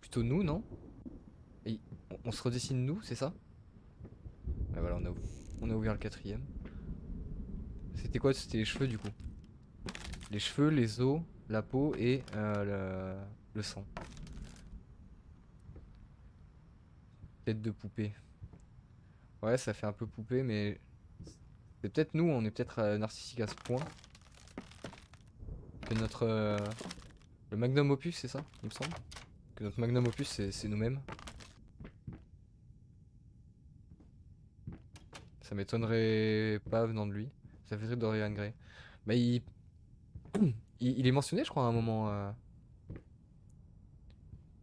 plutôt nous, non? Et on se redessine nous, c'est ça? Ouais, voilà, on a ouvert le quatrième. C'était quoi? C'était les cheveux du coup. Les cheveux, les os, la peau et le sang. Tête de poupée. Ouais, ça fait un peu poupée, mais c'est peut-être nous, on est peut-être narcissique à ce point que notre le magnum opus, c'est ça, il me semble. Que notre magnum opus, c'est nous-mêmes. Ça m'étonnerait pas venant de lui. Ça fait très Dorian Gray. Bah, il est mentionné, je crois, à un moment,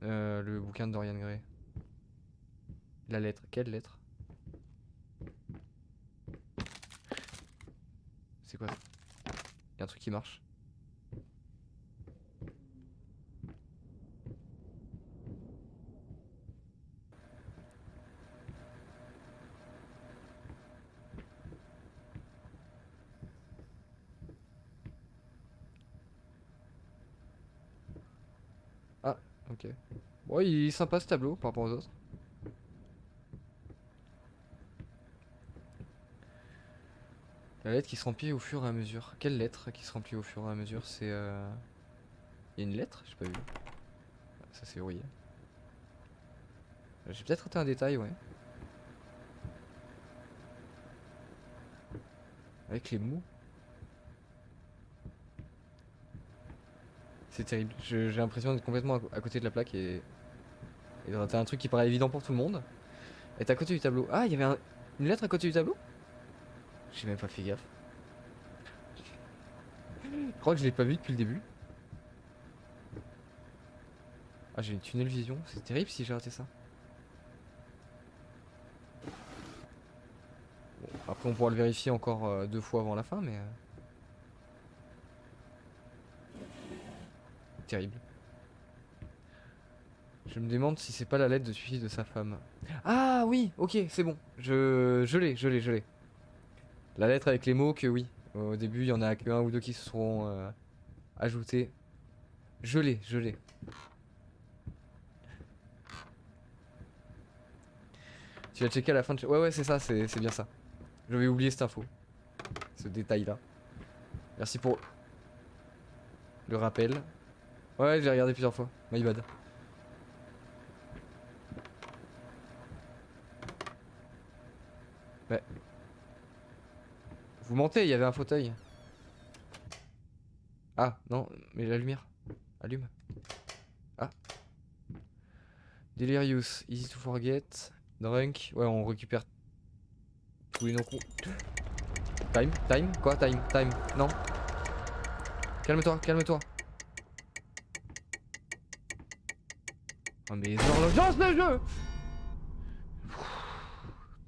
le bouquin de Dorian Gray. La lettre. Quelle lettre? C'est quoi ça? Y a un truc qui marche. Ah, ok. Bon, il est sympa ce tableau par rapport aux autres. La lettre qui se remplit au fur et à mesure. Quelle lettre qui se remplit au fur et à mesure? C'est y a une lettre? J'ai pas vu. Ah, ça c'est verrouillé. J'ai peut-être raté un détail, ouais. Avec les mots. C'est terrible. J'ai l'impression d'être complètement à côté de la plaque et de rater un truc qui paraît évident pour tout le monde. Et t'es à côté du tableau. Ah, il y avait une lettre à côté du tableau? J'ai même pas fait gaffe. Je crois que je l'ai pas vu depuis le début. Ah, j'ai une tunnel vision. C'est terrible si j'ai raté ça. Bon, après, on pourra le vérifier encore 2 fois avant la fin, mais terrible. Je me demande si c'est pas la lettre de suicide de sa femme. Ah oui, ok, c'est bon. Je l'ai. La lettre avec les mots que oui. Au début, il y en a que un ou deux qui se seront ajoutés. Je l'ai. Tu vas checker à la fin de... Ouais, ouais, c'est ça, c'est bien ça. J'avais oublié cette info. Ce détail-là. Merci pour le rappel. Ouais, j'ai regardé plusieurs fois. My bad. Ouais. Vous mentez, il y avait un fauteuil. Ah, non, mais la lumière. Allume. Ah. Delirious, easy to forget. Drunk. Ouais, on récupère tous les noms. Time? Quoi? Time? Non. Calme-toi, calme-toi. Oh, mais les horloges de jeu!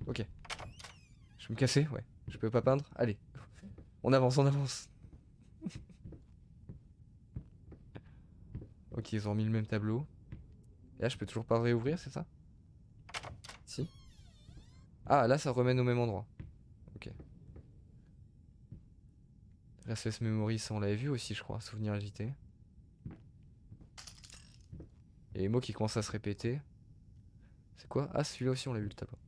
Ok. Je vais me casser, ouais. Je peux pas peindre. Allez. On avance, on avance. Ok, ils ont remis le même tableau. Et là, je peux toujours pas réouvrir, c'est ça? Si. Ah, là, ça remène au même endroit. Ok. Restless Memory, ça on l'avait vu aussi, je crois. Souvenir agité. Et les mots qui commencent à se répéter. C'est quoi? Ah, celui-là aussi, on l'a vu le tableau.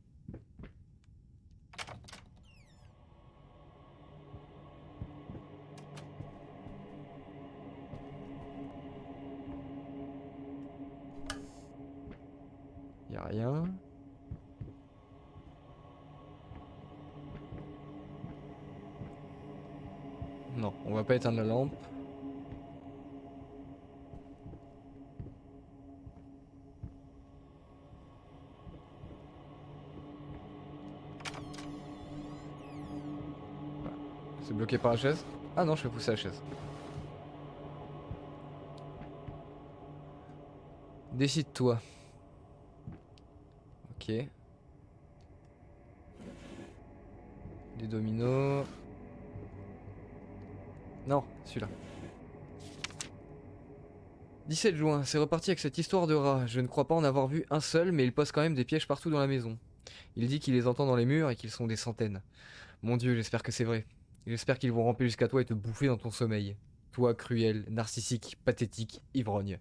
Y'a rien. Non, on va pas éteindre la lampe. C'est bloqué par la chaise? Ah non, je vais pousser la chaise. Décide-toi. Ok. Des dominos. Non, celui-là. 17 juin, c'est reparti avec cette histoire de rat. Je ne crois pas en avoir vu un seul, mais il pose quand même des pièges partout dans la maison. Il dit qu'il les entend dans les murs et qu'ils sont des centaines. Mon Dieu, j'espère que c'est vrai. J'espère qu'ils vont ramper jusqu'à toi et te bouffer dans ton sommeil. Toi, cruel, narcissique, pathétique, ivrogne.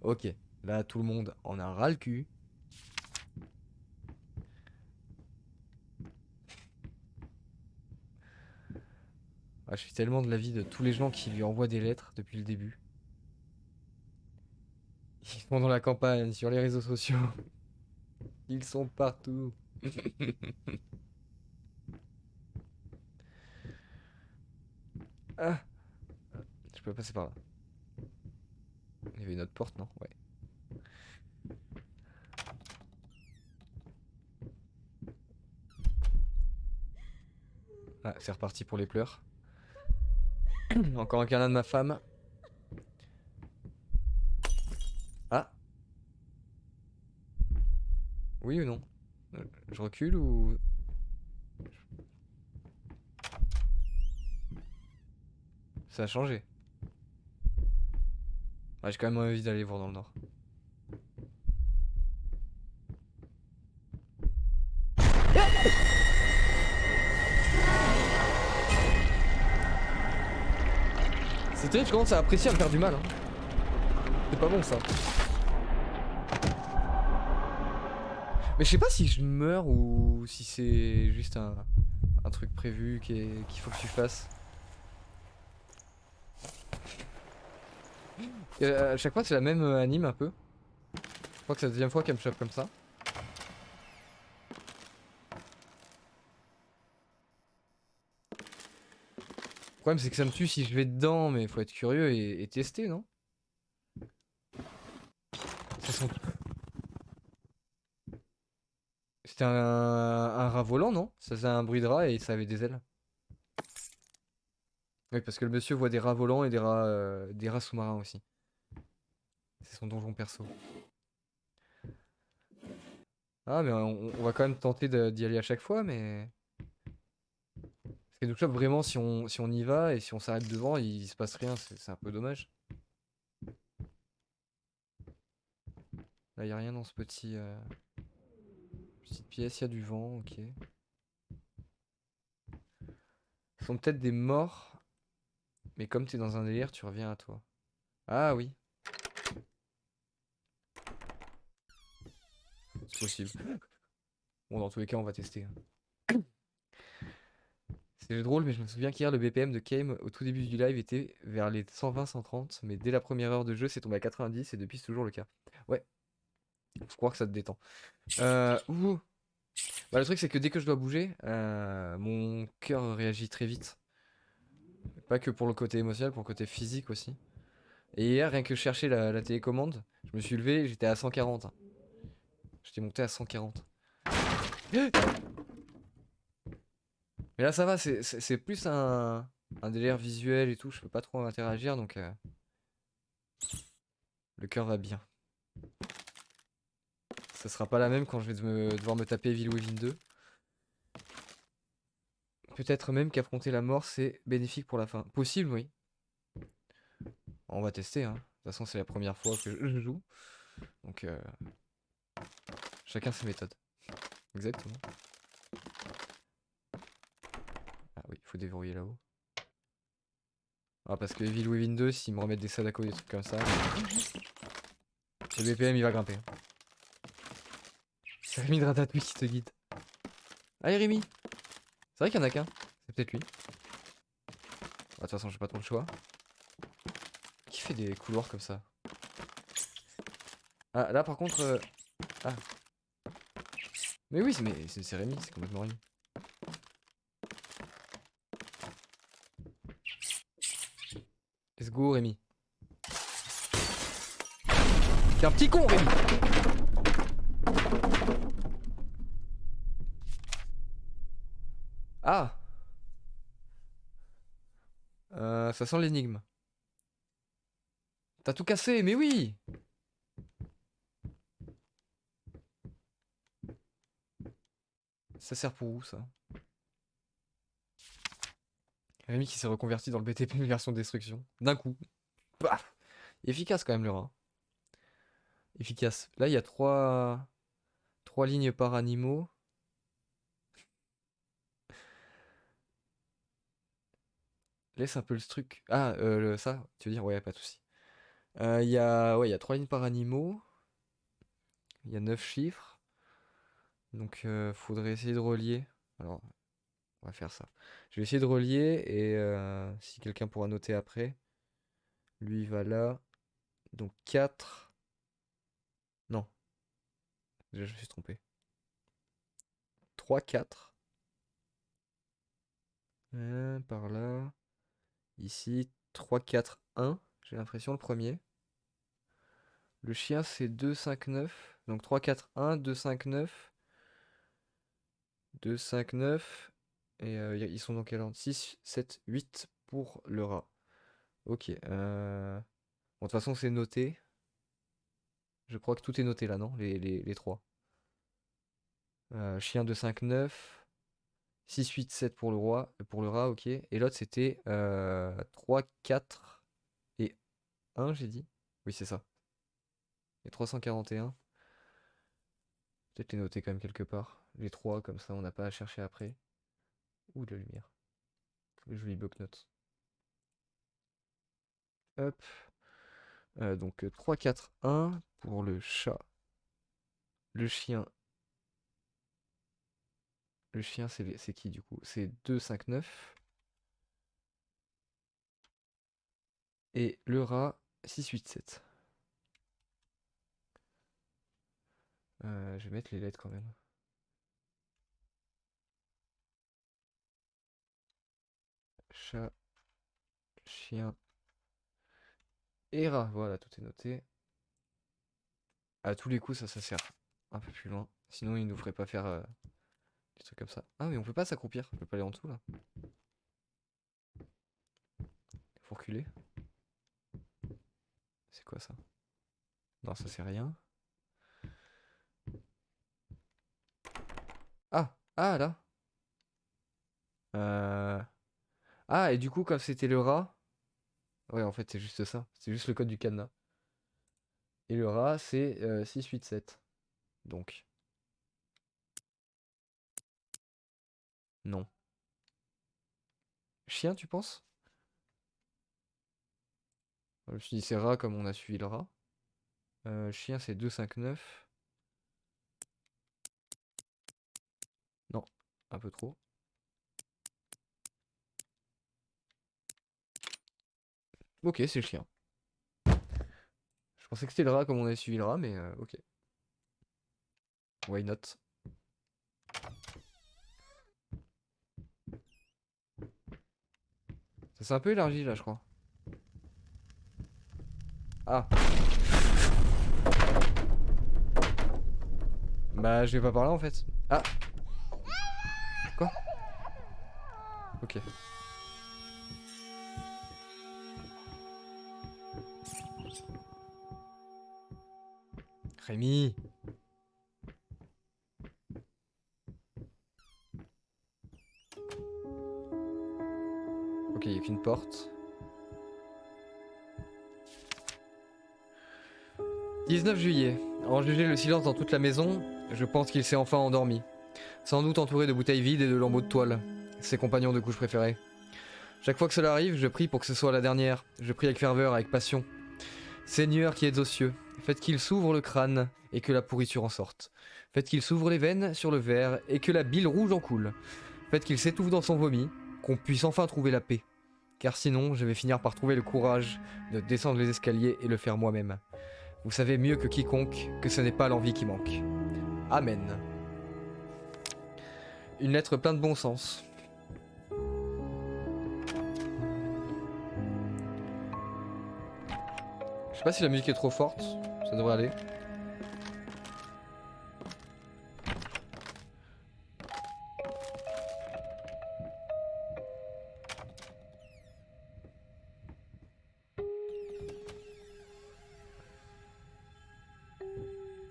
Ok. Là, tout le monde en a ras le cul. Ah, je suis tellement de l'avis de tous les gens qui lui envoient des lettres depuis le début. Ils sont dans la campagne, sur les réseaux sociaux. Ils sont partout. Ah, je peux passer par là. Il y avait une autre porte, non? Ouais. Ah, c'est reparti pour les pleurs. Encore un câlin de ma femme. Ah, oui ou non? Je recule ou... Ça a changé. Ouais, j'ai quand même envie d'aller voir dans le nord. C'est terrible, je commence à apprécier à me faire du mal. Hein. C'est pas bon ça. Mais je sais pas si je meurs ou si c'est juste un truc prévu qu'il faut que tu fasses. À chaque fois c'est la même anime un peu. Je crois que c'est la deuxième fois qu'elle me chope comme ça. Le problème c'est que ça me tue si je vais dedans, mais faut être curieux et tester, non? Ça sent- C'était un rat volant, non? Ça faisait un bruit de rat et ça avait des ailes. Oui, parce que le monsieur voit des rats volants et des rats sous-marins aussi. C'est son donjon perso. Ah, mais on va quand même tenter d'y aller à chaque fois, mais... Parce qu'elle nous chope vraiment si on y va et si on s'arrête devant, il se passe rien, c'est un peu dommage. Là, y a rien dans ce petite pièce, il y a du vent, ok. Ce sont peut-être des morts, mais comme t'es dans un délire, tu reviens à toi. Ah oui, c'est possible. Bon, dans tous les cas, on va tester. Hein. C'est drôle, mais je me souviens qu'hier, le BPM de Kame au tout début du live était vers les 120-130, mais dès la première heure de jeu, c'est tombé à 90 et depuis, c'est toujours le cas. Ouais, faut croire que ça te détend. Ouh. Bah, le truc, c'est que dès que je dois bouger, mon cœur réagit très vite. Pas que pour le côté émotionnel, pour le côté physique aussi. Et hier, rien que chercher la télécommande, je me suis levé, j'étais à 140. J'étais monté à 140. Mais là, ça va, c'est plus un délire visuel et tout, je peux pas trop interagir, donc le cœur va bien. Ça sera pas la même quand je vais devoir me taper Evil Within 2. Peut-être même qu'affronter la mort, c'est bénéfique pour la fin. Possible, oui. On va tester, hein. De toute façon, c'est la première fois que je joue. Donc, chacun ses méthodes. Exactement. Ah oui, il faut déverrouiller là-haut. Ah, parce que Evil Within 2, s'ils me remettent des Sadako, des trucs comme ça, le BPM il va grimper. C'est Rémi de Ratatouille qui te guide. Allez Rémi. C'est vrai qu'il y en a qu'un. C'est peut-être lui. De toute façon, j'ai pas trop le choix. Qui fait des couloirs comme ça? Ah, là par contre... Ah. Mais oui, c'est Rémi, c'est complètement Rémi. Let's go Rémi. T'es un petit con Rémi. Ah. Ça sent l'énigme. T'as tout cassé, mais oui. Ça sert pour où ça? Rémi qui s'est reconverti dans le BTP version destruction. D'un coup. Paf. Efficace quand même le rat. Efficace. Là il y a trois lignes par animaux. Laisse un peu le truc. Ah, ça, tu veux dire? Ouais, pas de soucis. Il y a 3 lignes par animaux. Il y a 9 chiffres. Donc faudrait essayer de relier. Alors, on va faire ça. Je vais essayer de relier et si quelqu'un pourra noter après. Lui il va là. Donc 4. Non, déjà je me suis trompé. 3, 4. Par là. Ici, 3, 4, 1. J'ai l'impression le premier. Le chien c'est 2, 5, 9. Donc 3, 4, 1, 2, 5, 9. 2, 5, 9. Et ils sont dans quel ordre? 6, 7, 8 pour le rat. Ok. Bon, de toute façon, c'est noté. Je crois que tout est noté là, non? Les 3. Chien de 5, 9. 6, 8, 7 pour le roi, pour le rat, ok. Et l'autre, c'était 3, 4 et 1, j'ai dit. Oui, c'est ça. Et 341. Peut-être les noter quand même quelque part. Les 3, comme ça, on n'a pas à chercher après. Ouh, de la lumière. Le joli bloc-notes. Hop. Donc 3, 4, 1 pour le chat. Le chien. Le chien, c'est qui du coup? C'est 2, 5, 9. Et le rat, 6, 8, 7. Je vais mettre les lettres quand même. Chat, chien et rat. Voilà, tout est noté. À tous les coups, ça sert un peu plus loin. Sinon, il nous ferait pas faire des trucs comme ça. Ah, mais on peut pas s'accroupir. On peut pas aller en dessous là. Faut reculer. C'est quoi ça? Non, ça c'est rien. Ah! Ah là! Euh... Ah, et du coup, comme c'était le rat. Ouais, en fait, c'est juste ça. C'est juste le code du cadenas. Et le rat, c'est 6, 8, 7. Donc, non. Chien, tu penses? Je me suis dit c'est rat comme on a suivi le rat. Chien, c'est 2, 5, 9. Non, un peu trop. Ok, c'est le chien. Je pensais que c'était le rat comme on avait suivi le rat, mais ok. Why not? Ça s'est un peu élargi là, je crois. Ah, bah je vais pas par là en fait. Ah, quoi? Ok. Rémi! Ok, il a qu'une porte. 19 juillet. En juger le silence dans toute la maison, je pense qu'il s'est enfin endormi. Sans doute entouré de bouteilles vides et de lambeaux de toile. Ses compagnons de couche préférés. Chaque fois que cela arrive, je prie pour que ce soit la dernière. Je prie avec ferveur, avec passion. Seigneur qui êtes aux cieux, faites qu'il s'ouvre le crâne et que la pourriture en sorte. Faites qu'il s'ouvre les veines sur le verre et que la bile rouge en coule. Faites qu'il s'étouffe dans son vomi, qu'on puisse enfin trouver la paix. Car sinon, je vais finir par trouver le courage de descendre les escaliers et le faire moi-même. Vous savez mieux que quiconque que ce n'est pas l'envie qui manque. Amen. Une lettre pleine de bon sens. Je sais pas si la musique est trop forte, ça devrait aller.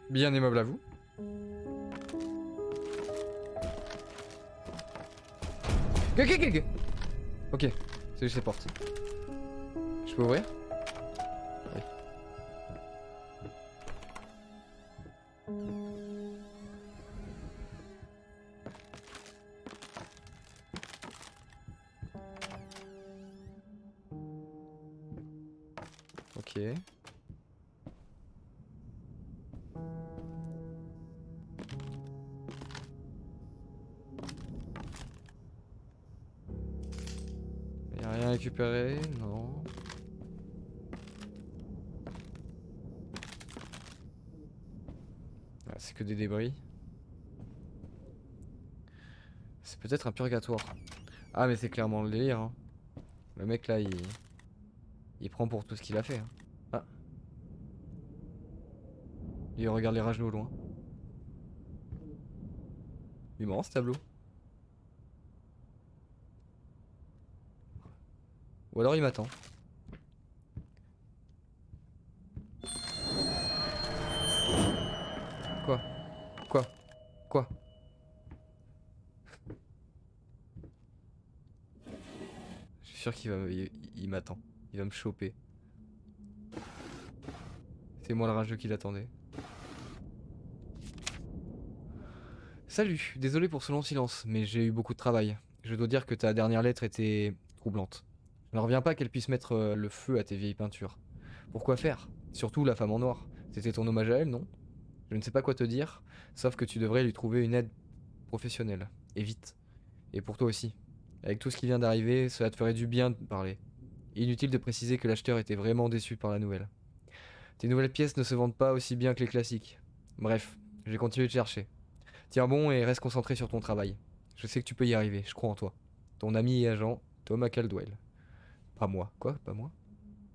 Bien aimable à vous. Ok, c'est juste les portes. Je peux ouvrir? Oui. Ok. récupérer? Non. Ah, c'est que des débris. C'est peut-être un purgatoire. Ah mais c'est clairement le délire hein. Le mec là il prend pour tout ce qu'il a fait hein. Ah. Il regarde les rages au loin. Il est marrant ce tableau. Ou alors il m'attend. Quoi? Quoi? Quoi? Je suis sûr il m'attend. Il va me choper. C'est moi le rageux qui l'attendait. Salut, désolé pour ce long silence, mais j'ai eu beaucoup de travail. Je dois dire que ta dernière lettre était troublante. Je ne reviens pas qu'elle puisse mettre le feu à tes vieilles peintures. Pourquoi faire? Surtout la femme en noir. C'était ton hommage à elle, non? Je ne sais pas quoi te dire, sauf que tu devrais lui trouver une aide professionnelle. Et vite. Et pour toi aussi. Avec tout ce qui vient d'arriver, cela te ferait du bien de parler. Inutile de préciser que l'acheteur était vraiment déçu par la nouvelle. Tes nouvelles pièces ne se vendent pas aussi bien que les classiques. Bref, je vais continuer de chercher. Tiens bon et reste concentré sur ton travail. Je sais que tu peux y arriver, je crois en toi. Ton ami et agent, Thomas Caldwell. Pas moi. Quoi? Pas moi?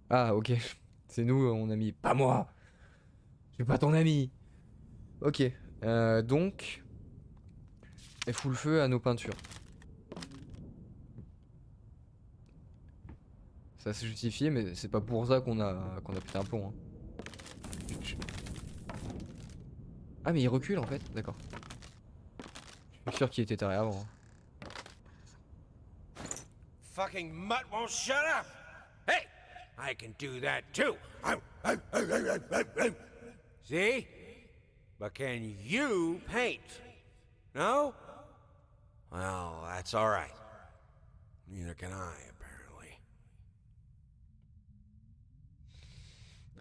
Ah ok, c'est nous mon ami. Pas moi! Je suis pas ton ami! Ok, donc... Elle fout le feu à nos peintures. Ça s'est justifié, mais c'est pas pour ça qu'on a pété un plomb. Hein. Ah mais il recule en fait, d'accord. Je suis sûr qu'il était taré avant. Hein. Fucking mutt won't shut up! Hey! I can do that too! See? But can you paint? No? Well, that's alright. Neither can I, apparently.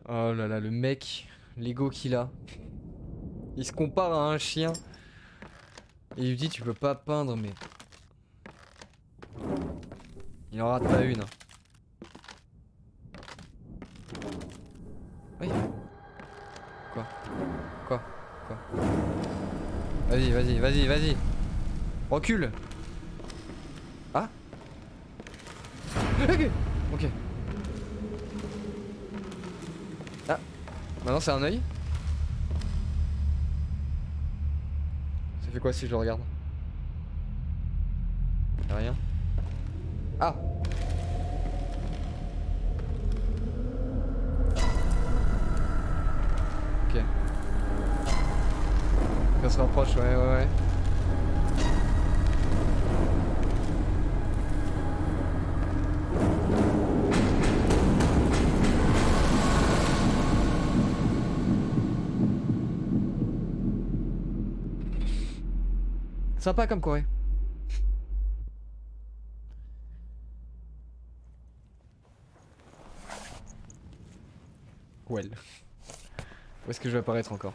Oh là là, le mec, l'ego qu'il a. Il se compare à un chien. Et il lui dit tu peux pas peindre mais... Il en rate pas une. Oui. Quoi? Quoi? Quoi? Vas-y, vas-y, vas-y, vas-y. Recule. Ah? Ok. Ok. Ah. Maintenant c'est un œil. Ça fait quoi si je le regarde? Y'a rien. Ah. Ok. On se rapproche, ouais. Sympa comme Corée. Well. Où est-ce que je vais apparaître encore?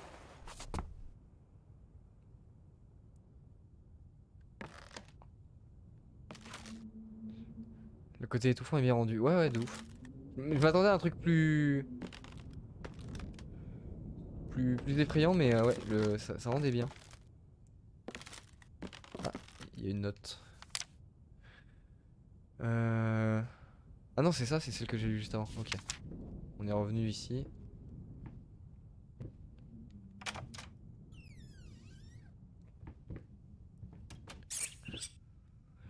Le côté étouffant est bien rendu. Ouais, de ouf. Je m'attendais à un truc plus effrayant, mais ouais, ça rendait bien. Ah, il y a une note. Ah non, c'est ça, c'est celle que j'ai lue juste avant. Ok. On est revenu ici.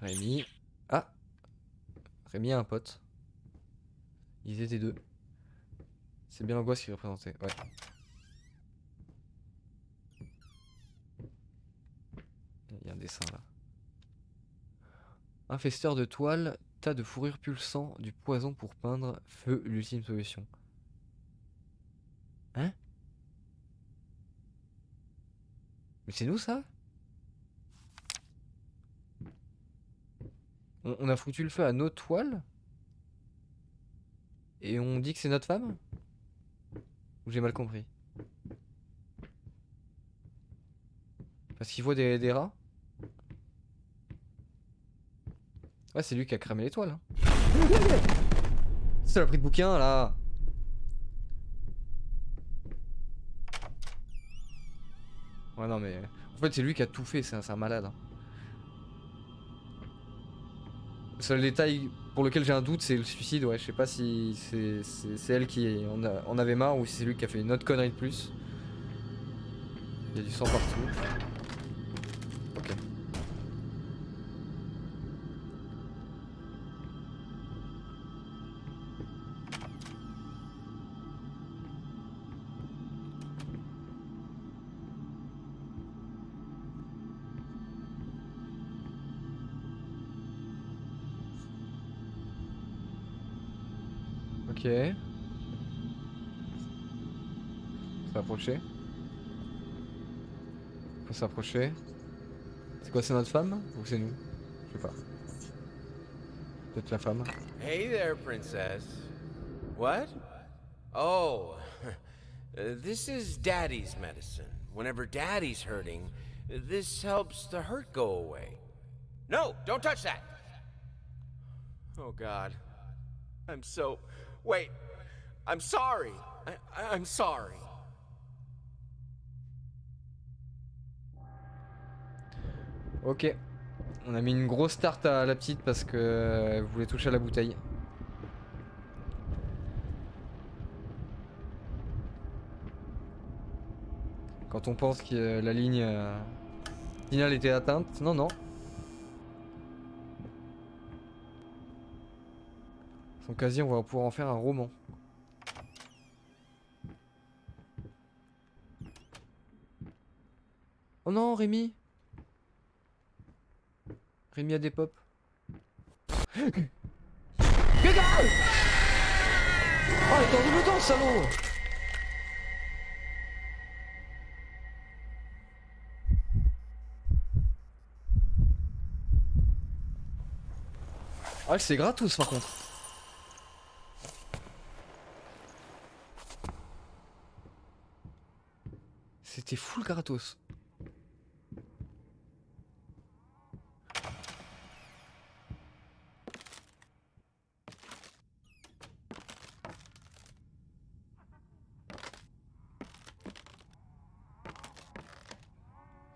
Rémi. Ah! Rémi a un pote. Ils étaient deux. C'est bien l'angoisse qu'il représentait, ouais. Il y a un dessin là. Infesteur de toile, tas de fourrure pulsant, du poison pour peindre, feu, l'ultime solution. Hein? Mais c'est nous ça? On a foutu le feu à nos toiles? Et on dit que c'est notre femme? Ou j'ai mal compris? Parce qu'il voit des rats? Ouais, c'est lui qui a cramé l'étoile. Hein. C'est la pris de bouquin là. Ouais non mais... En fait c'est lui qui a tout fait, c'est un malade. Hein. Le seul détail pour lequel j'ai un doute c'est le suicide, ouais je sais pas si c'est elle qui en avait marre ou si c'est lui qui a fait une autre connerie de plus. Il y a du sang partout. Ok. Ok. Faut s'approcher. Faut s'approcher. C'est quoi, c'est notre femme ou c'est nous? Je sais pas. Peut-être la femme. Hey there, princess. What? Oh, this is Daddy's medicine. Whenever Daddy's hurting, this helps the hurt go away. No, don't touch that! Oh, God. I'm so... Wait. I'm sorry. I'm sorry. Ok. On a mis une grosse tarte à la petite parce que elle voulait toucher à la bouteille. Quand on pense que la ligne finale était atteinte, non non. Son casier, on va pouvoir en faire un roman. Oh non, Rémi. Rémi a des pop. Gégale! Oh, il est en double temps, salaud! Ah, c'est gratos par contre. C'était full gratos.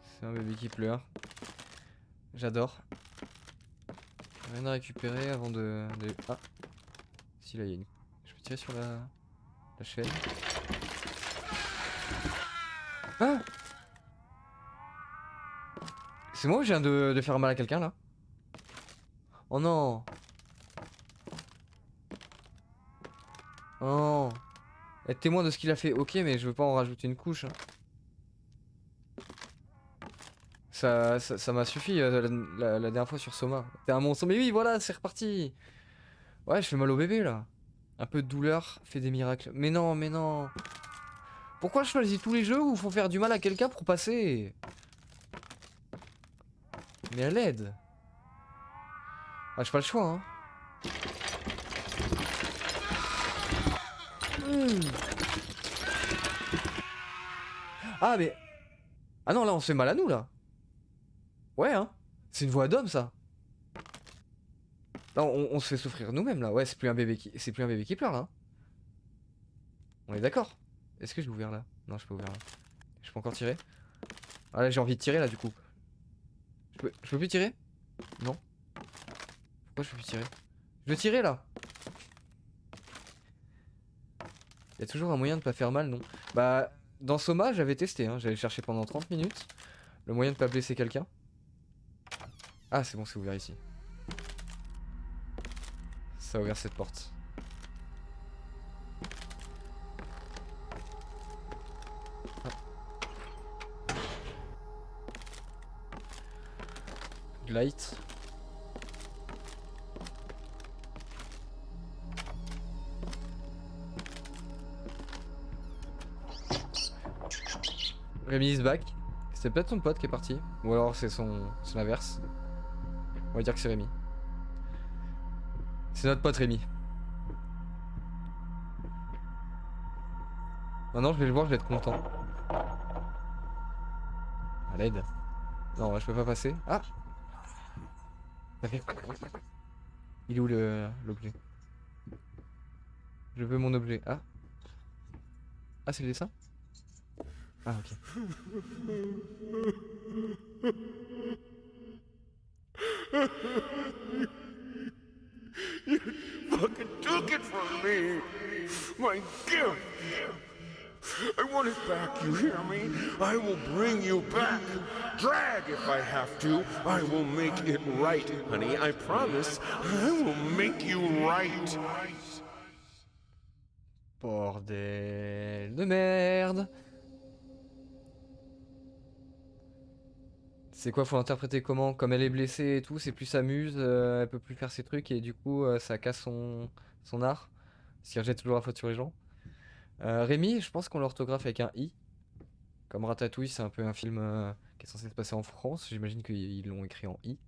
C'est un bébé qui pleure. J'adore. Rien à récupérer avant de... Ah. Si là il y a une... Je peux tirer sur la chaîne. Ah. C'est moi ou je viens de faire mal à quelqu'un là? Oh non. Oh non. Être témoin de ce qu'il a fait, ok, mais je veux pas en rajouter une couche. Hein. Ça m'a suffi la dernière fois sur Soma. T'es un monstre, mais oui, voilà, c'est reparti. Ouais, je fais mal au bébé là. Un peu de douleur fait des miracles. Mais non, mais non. Pourquoi je choisis tous les jeux où il faut faire du mal à quelqu'un pour passer? Mais à l'aide. Ah, j'ai pas le choix, hein. Ah, mais... Ah non, là, on se fait mal à nous, là. Ouais, hein. C'est une voix d'homme, ça. Là, on se fait souffrir nous-mêmes, là. Ouais, c'est plus un bébé qui pleure, là. Hein. On est d'accord. Est-ce que j'ai ouvert, là? Non, je peux ouvrir, là. Je peux encore tirer? Ah, là, j'ai envie de tirer, là, du coup. Je peux plus tirer? Non. Pourquoi je peux plus tirer? Je veux tirer, là. Il y a toujours un moyen de pas faire mal, non? Bah, dans Soma, j'avais testé, hein. J'avais cherché pendant 30 minutes. Le moyen de pas blesser quelqu'un. Ah, c'est bon, c'est ouvert ici. Ça a ouvert cette porte. Ah. Light. Rémi is back. C'était peut-être son pote qui est parti. Ou alors c'est l'inverse. On va dire que c'est Rémi. C'est notre pote Rémi. Maintenant je vais le voir, je vais être content. À l'aide. Non, je peux pas passer. Ah. Ça fait... Il est où l'objet? Je veux mon objet. Ah. Ah, c'est le dessin? Ah, ok. Fucking took it from me. My gift. I want it back, you hear me? I will bring you back. Drag if I have to. I will make it right, honey. I promise. I will make you right. Bordel de merde. C'est quoi, faut l'interpréter comment? Comme elle est blessée et tout, c'est plus s'amuse, elle peut plus faire ses trucs et du coup ça casse son art. Parce qu'il rejette toujours la faute sur les gens. Rémi, je pense qu'on l'orthographe avec un I. Comme Ratatouille, c'est un peu un film qui est censé se passer en France. J'imagine qu'ils l'ont écrit en I.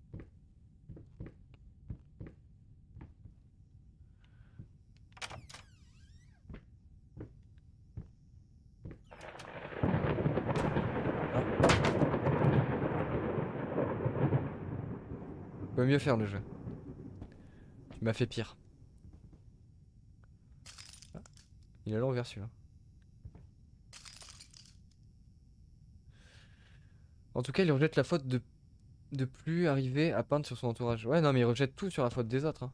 On peut mieux faire le jeu. Tu m'as fait pire. Ah, il a l'envers celui-là. En tout cas, il rejette la faute de plus arriver à peindre sur son entourage. Ouais, non, mais il rejette tout sur la faute des autres, hein.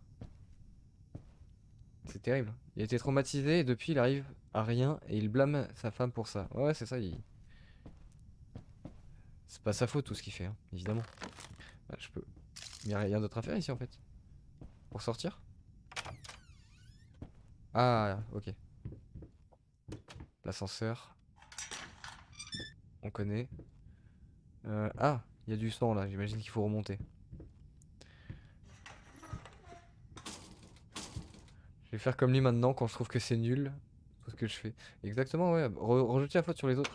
C'est terrible. Il a été traumatisé et depuis il arrive à rien et il blâme sa femme pour ça. Ouais, c'est ça, c'est pas sa faute tout ce qu'il fait, hein, évidemment. Ah, je peux. Il y a rien d'autre à faire ici en fait. Pour sortir? Ah, ok. L'ascenseur. On connaît. Ah, il y a du sang là, j'imagine qu'il faut remonter. Je vais faire comme lui maintenant quand je trouve que c'est nul. Tout ce que je fais. Exactement, ouais. Rejeter la faute sur les autres.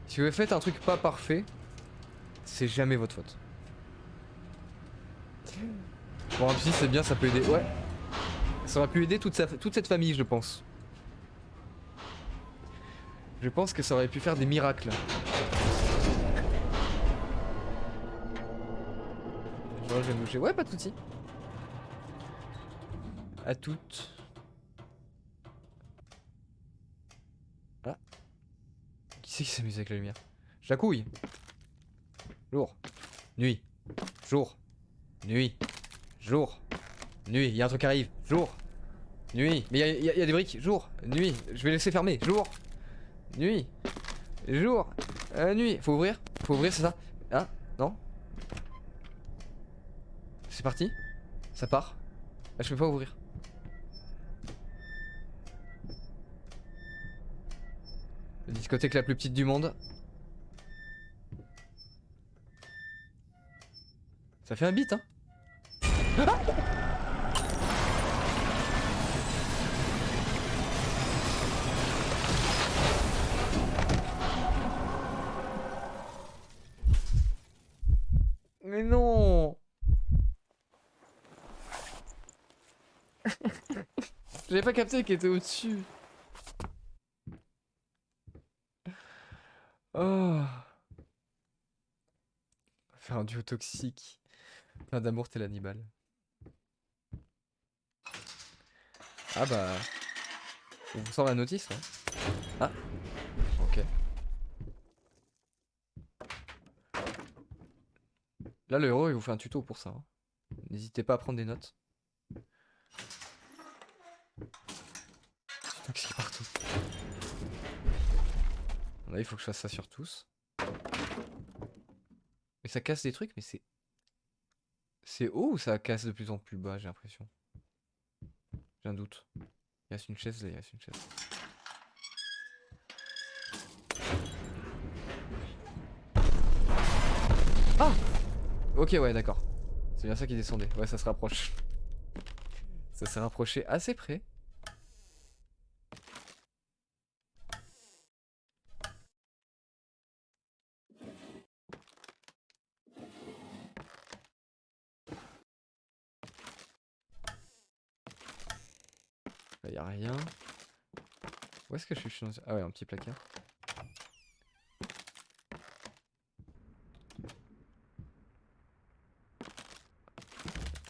Si vous faites un truc pas parfait, c'est jamais votre faute. Bon, un psy c'est bien, ça peut aider. Ouais. Ça aurait pu aider toute cette famille, je pense. Je pense que ça aurait pu faire des miracles. Genre, je vais me bouger. Ouais, pas de soucis. À toutes. Ah. Qui c'est qui s'amuse avec la lumière? Jacouille. Jour. Nuit. Jour. Nuit. Jour. Nuit. Il y a un truc qui arrive. Jour. Nuit. Mais il y a des briques. Jour. Nuit. Je vais laisser fermer. Jour. Nuit. Jour. Nuit. Faut ouvrir. Faut ouvrir, c'est ça? Ah. Non. C'est parti. Ça part. Ah, je peux pas ouvrir. La discothèque la plus petite du monde. Ça fait un beat, hein. Ah, mais non. J'avais pas capté qu'il était au-dessus. Oh. On va faire un duo toxique. Plein d'amour, t'es l'animal. Ah bah. On vous sort la notice là. Ah. Ok. Là, le héros, il vous fait un tuto pour ça, hein. N'hésitez pas à prendre des notes. Putain, qu'est-ce qui est partout? Là, il faut que je fasse ça sur tous. Mais ça casse des trucs, mais c'est. C'est haut ou ça casse de plus en plus bas, j'ai l'impression. J'ai un doute. Il reste une chaise là, il reste une chaise. Ah! Ok, ouais, d'accord. C'est bien ça qui descendait. Ouais, ça se rapproche. Ça s'est rapproché assez près. Là, y a rien. Où est-ce que je suis Ah ouais, un petit placard.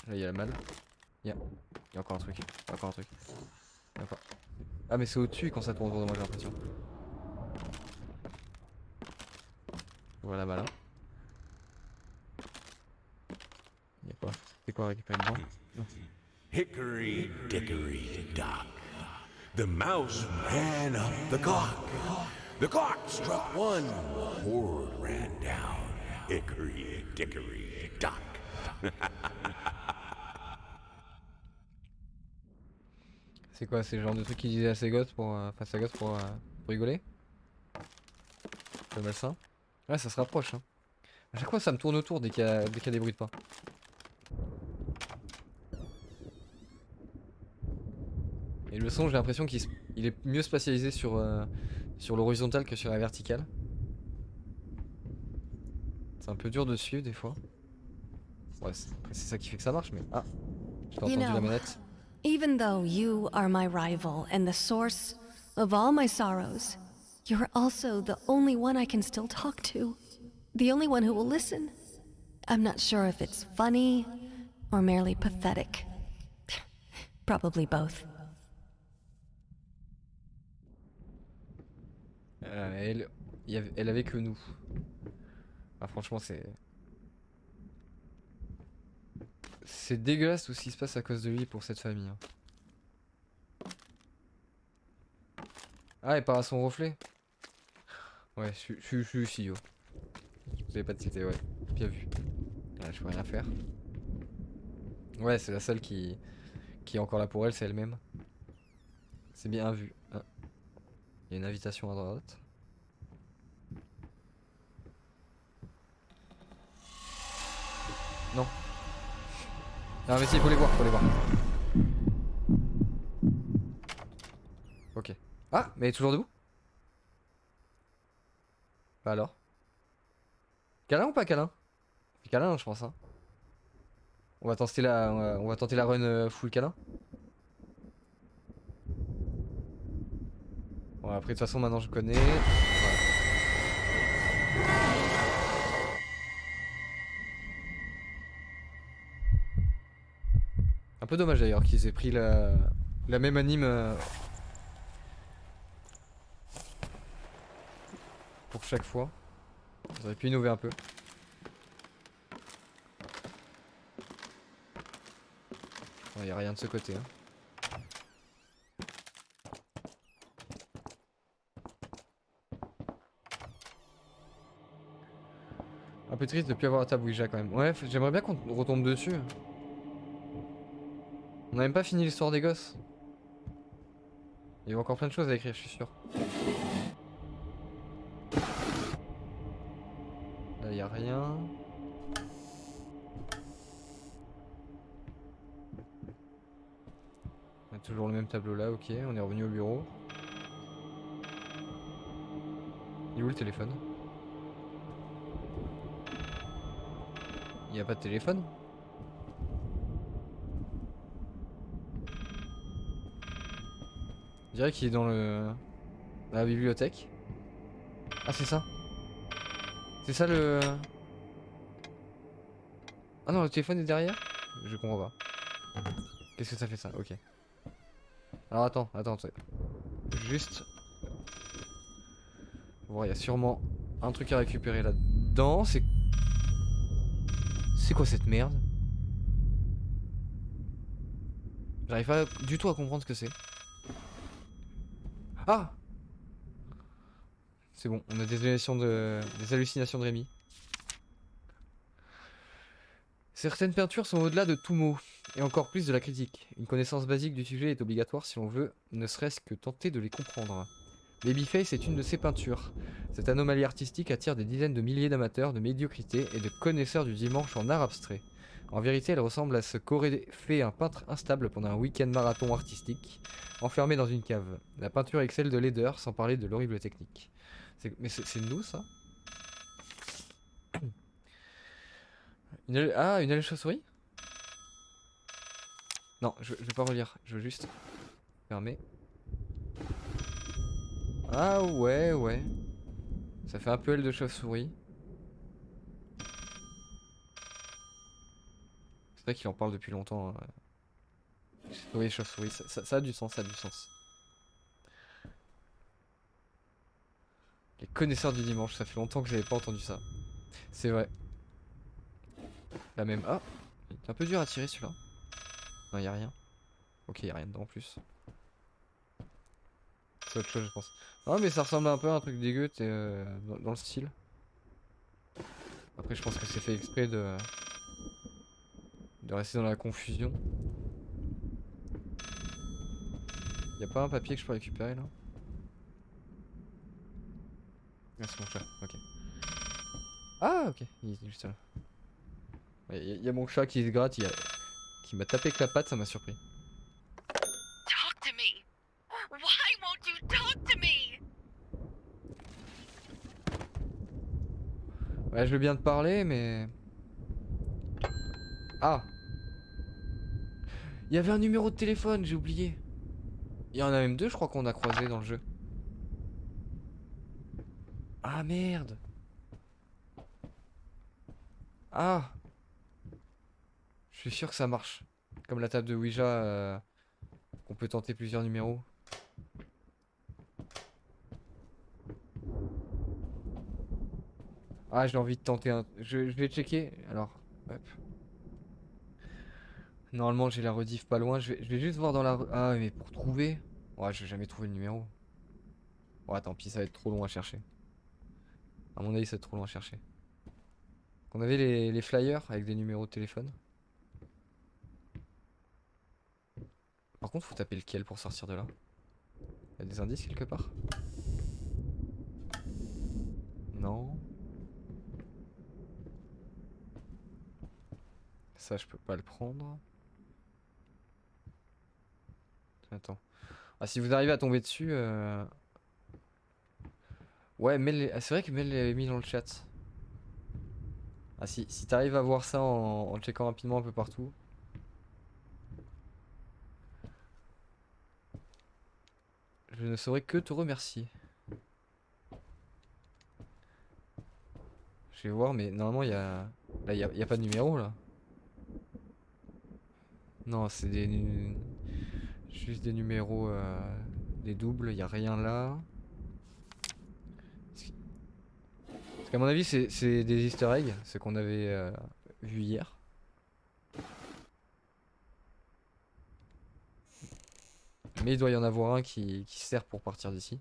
Là il y a la malle. Il y a encore un truc. Encore un truc. Encore. Ah mais c'est au-dessus quand ça tourne autour de moi j'ai l'impression. Voilà malle. Il y a quoi? C'est quoi à récupérer dedans? Non. Hickory dickory dock. The mouse ran up the clock. The clock struck one. Horde ran down. Hickory dickory dock. C'est quoi? C'est le genre de truc qu'ils disaient à ses gosses pour, pour rigoler? C'est malsain. Ouais ça se rapproche hein. À chaque fois ça me tourne autour dès qu'il y a des bruits de pas. Et le son j'ai l'impression qu'il est mieux spatialisé sur, sur l'horizontale que sur la verticale. C'est un peu dur de suivre des fois. Ouais c'est ça qui fait que ça marche mais... Ah, j'ai pas entendu la manette. Even though you are my rival and the source of all my sorrows, you're also the only one I can still talk to. The only one who will listen. I'm not sure if it's funny or merely pathetic. Probably both. Elle avait que nous. Ah franchement c'est dégueulasse tout ce qui se passe à cause de lui pour cette famille. Hein. Ah et par à son reflet. Ouais je suis ici. Vous avez pas de cité, ouais. Bien vu. Là, je peux rien faire. Ouais c'est la seule qui est encore là pour elle, c'est elle-même. C'est bien vu. Ah. Il y a une invitation à droite. Non. Non mais si, faut les voir, Ok. Ah, mais elle est toujours debout? Bah alors? Câlin ou pas câlin? Câlin je pense hein. On va tenter la run full câlin. Bon après de toute façon maintenant je connais. Voilà. Un peu dommage d'ailleurs qu'ils aient pris la même anime pour chaque fois. Ils auraient pu innover un peu. Il n'y a rien de ce côté. Hein. Un peu triste de plus avoir ta Ouija quand même. Ouais, j'aimerais bien qu'on retombe dessus. On n'a même pas fini l'histoire des gosses. Il y a encore plein de choses à écrire, je suis sûr. Là, il n'y a rien. On a toujours le même tableau là, ok. On est revenu au bureau. Il est où le téléphone? Il n'y a pas de téléphone? Je dirais qu'il est dans la bibliothèque. Ah c'est ça. C'est ça le... Ah non le téléphone est derrière? Je comprends pas. Qu'est-ce que ça fait ça? Ok. Alors attends. Juste... Bon il y a sûrement un truc à récupérer là-dedans. C'est quoi cette merde? J'arrive pas du tout à comprendre ce que c'est. Ah! C'est bon, on a des hallucinations de Rémi. Certaines peintures sont au-delà de tout mot, et encore plus de la critique. Une connaissance basique du sujet est obligatoire si l'on veut, ne serait-ce que tenter de les comprendre. Babyface est une de ces peintures. Cette anomalie artistique attire des dizaines de milliers d'amateurs de médiocrité et de connaisseurs du dimanche en art abstrait. En vérité, elle ressemble à ce qu'aurait fait un peintre instable pendant un week-end marathon artistique, enfermé dans une cave. La peinture excelle de laideur, sans parler de l'horrible technique. Mais c'est nous, ça? Ah, une aile chauve-souris? Non, je vais pas relire, je veux juste fermer. Ah ouais. Ça fait un peu aile de chauve-souris. vrai qu'il en parle depuis longtemps. Oui, chauve-souris, ça a du sens, ça a du sens. Les connaisseurs du dimanche, ça fait longtemps que j'avais pas entendu ça. C'est vrai. La même. Ah, c'est un peu dur à tirer celui-là. Non, y a rien. Ok, y a rien dedans en plus. C'est autre chose, je pense. Non, mais ça ressemble un peu à un truc dégueu, dans le style. Après, je pense que c'est fait exprès de rester dans la confusion. Y a pas un papier que je peux récupérer là? Ah, c'est mon chat, ok. Ah, ok, il est juste là. Y a mon chat qui se gratte, qui m'a tapé avec la patte, ça m'a surpris. Talk to me. Why won't you talk to me? Ouais, je veux bien te parler, mais. Ah! Il y avait un numéro de téléphone, j'ai oublié. Il y en a même deux, je crois qu'on a croisé dans le jeu. Ah merde! Ah! Je suis sûr que ça marche. Comme la table de Ouija, qu'on peut tenter plusieurs numéros. Ah, j'ai envie de tenter un. Je vais checker. Alors, hop. Normalement, j'ai la rediff pas loin. Je vais juste voir dans la. Ah, mais pour trouver. Ouais, je vais jamais trouver le numéro. Ouais, tant pis, ça va être trop long à chercher. À mon avis, ça va être trop long à chercher. On avait les flyers avec des numéros de téléphone. Par contre, faut taper lequel pour sortir de là? Y a des indices quelque part? Non. Ça, je peux pas le prendre. Attends. Ah, si vous arrivez à tomber dessus. Ouais, ah, c'est vrai que Mel l'avait mis dans le chat. Ah, si t'arrives à voir ça en checkant rapidement un peu partout. Je ne saurais que te remercier. Je vais voir, mais normalement, il y a. Là, y a pas de numéro là. Non, c'est juste des numéros. Des doubles, y a rien là. Parce qu'à mon avis, c'est des easter eggs, ce qu'on avait vu hier. Mais il doit y en avoir un qui sert pour partir d'ici.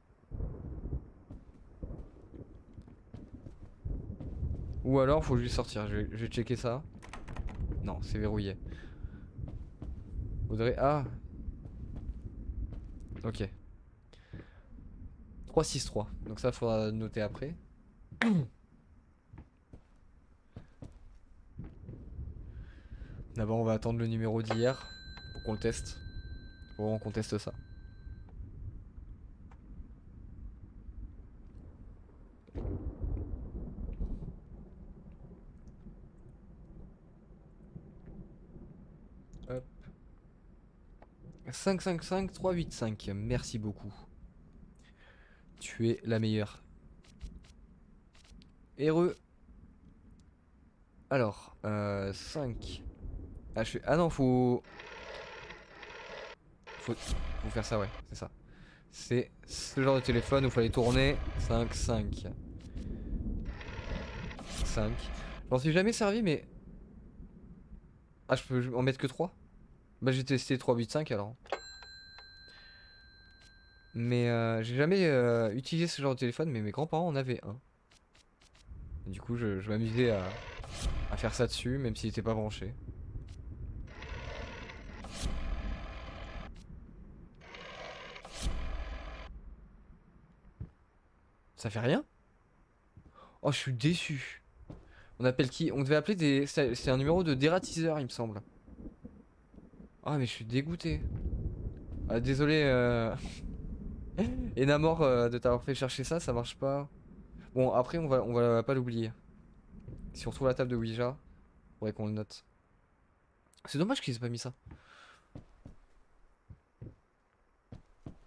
Ou alors, faut juste sortir. Je vais checker ça. Non, c'est verrouillé. Faudrait. Ah! Ok. 363. Donc ça, faudra noter après. D'abord, on va attendre le numéro d'hier pour qu'on le teste. Faut vraiment qu'on teste ça. Hop. 555 385. Merci beaucoup. Tu es la meilleure. Heureux. Alors, 5. Ah, ah non, faut faire ça, ouais, c'est ça. C'est ce genre de téléphone où il fallait tourner 5, 5. 5. Je m'en suis jamais servi, mais. Ah, je peux en mettre que 3? Bah, j'ai testé 3, 8, 5 alors. Mais j'ai jamais utilisé ce genre de téléphone, mais mes grands-parents en avaient un. Et du coup, je m'amusais à faire ça dessus, même s'il était pas branché. Ça fait rien? Oh, je suis déçu. On appelle qui? On devait appeler des. C'est un numéro de dératiseur, il me semble. Ah, mais je suis dégoûté. Ah, désolé, Enamor, de t'avoir fait chercher ça, ça marche pas. Bon, après, on va pas l'oublier. Si on trouve la table de Ouija, faudrait qu'on le note. C'est dommage qu'ils aient pas mis ça.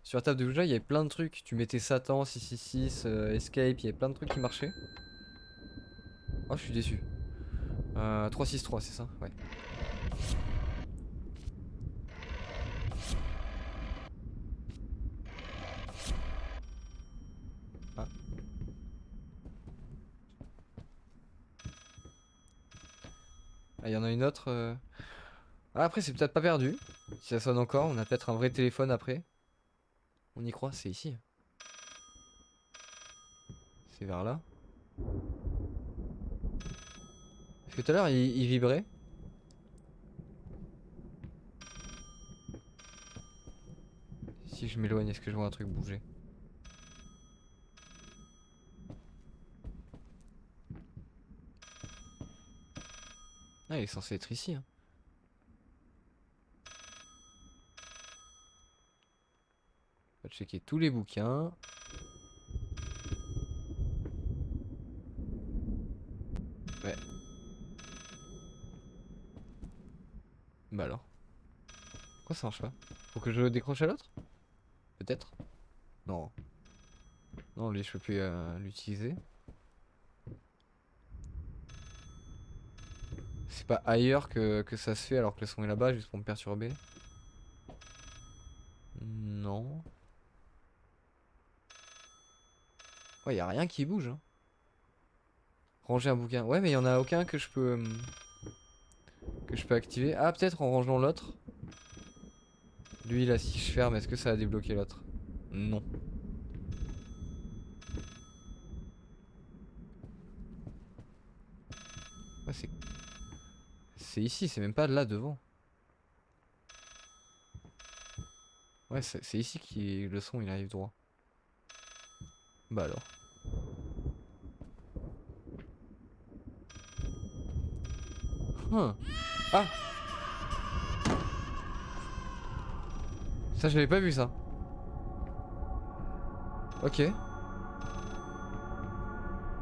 Sur la table de Ouija, il y avait plein de trucs. Tu mettais Satan, 666, Escape, il y avait plein de trucs qui marchaient. Oh, je suis déçu. 363, c'est ça? Ouais. Ah. Ah, il y en a une autre. Ah, après, c'est peut-être pas perdu. Si ça sonne encore, on a peut-être un vrai téléphone après. On y croit, c'est ici. C'est vers là. Parce que tout à l'heure, il vibrait. Si je m'éloigne, est-ce que je vois un truc bouger? Ah, il est censé être ici. Hein. On va checker tous les bouquins. Ouais. Bah alors. Pourquoi ça marche pas? Faut que je décroche à l'autre? Peut-être? Non. Non, lui, je peux plus l'utiliser. C'est pas ailleurs que ça se fait alors que le son est là-bas juste pour me perturber. Non. Ouais, y a rien qui bouge. Hein. Ranger un bouquin. Ouais, mais y en a aucun que je peux activer. Ah, peut-être en rangeant l'autre. Lui, là, si je ferme, est-ce que ça a débloqué l'autre? Non. Ouais, c'est ici, c'est même pas là devant. Ouais, c'est ici que le son il arrive droit. Bah alors. Hein. Ah! Ça, j'avais pas vu ça. Ok.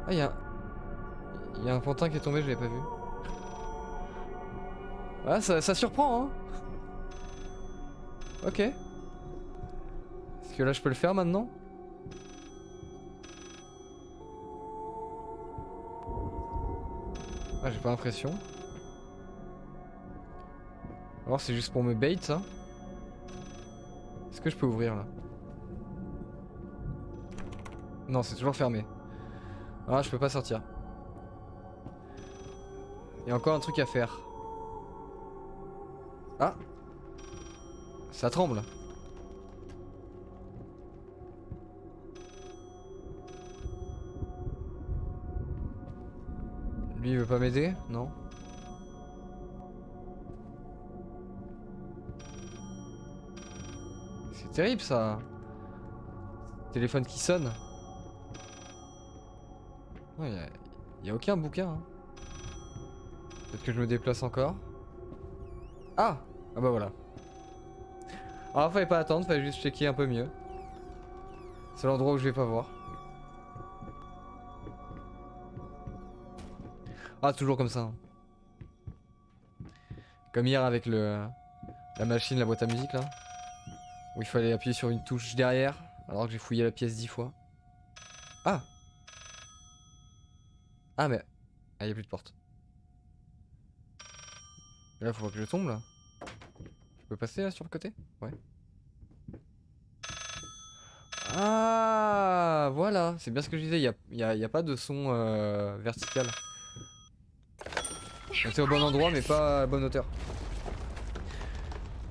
Ah, y a un pantin qui est tombé, je l'avais pas vu. Ah, ça surprend, hein. Ok. Est-ce que là, je peux le faire maintenant? Ah, j'ai pas l'impression. Alors, c'est juste pour me bait, ça? Est-ce que je peux ouvrir, là? Non, c'est toujours fermé. Ah, je peux pas sortir. Il y a encore un truc à faire. Ah! Ça tremble. Lui, il veut pas m'aider? Non? C'est terrible, ça. Téléphone qui sonne. Ouais, y a aucun bouquin. Hein. Peut-être que je me déplace encore. Ah! Ah bah voilà. Alors fallait pas attendre, fallait juste checker un peu mieux. C'est l'endroit où je vais pas voir. Ah, toujours comme ça. Hein. Comme hier avec la machine, la boîte à musique là. Où il fallait appuyer sur une touche derrière. Alors que j'ai fouillé la pièce 10 fois. Ah! Ah mais... Ah, y a plus de porte. Et là, faut pas que je tombe là. Je peux passer là sur le côté? Ouais. Ah, voilà, c'est bien ce que je disais, y a pas de son vertical. Donc c'est au bon endroit mais pas à la bonne hauteur.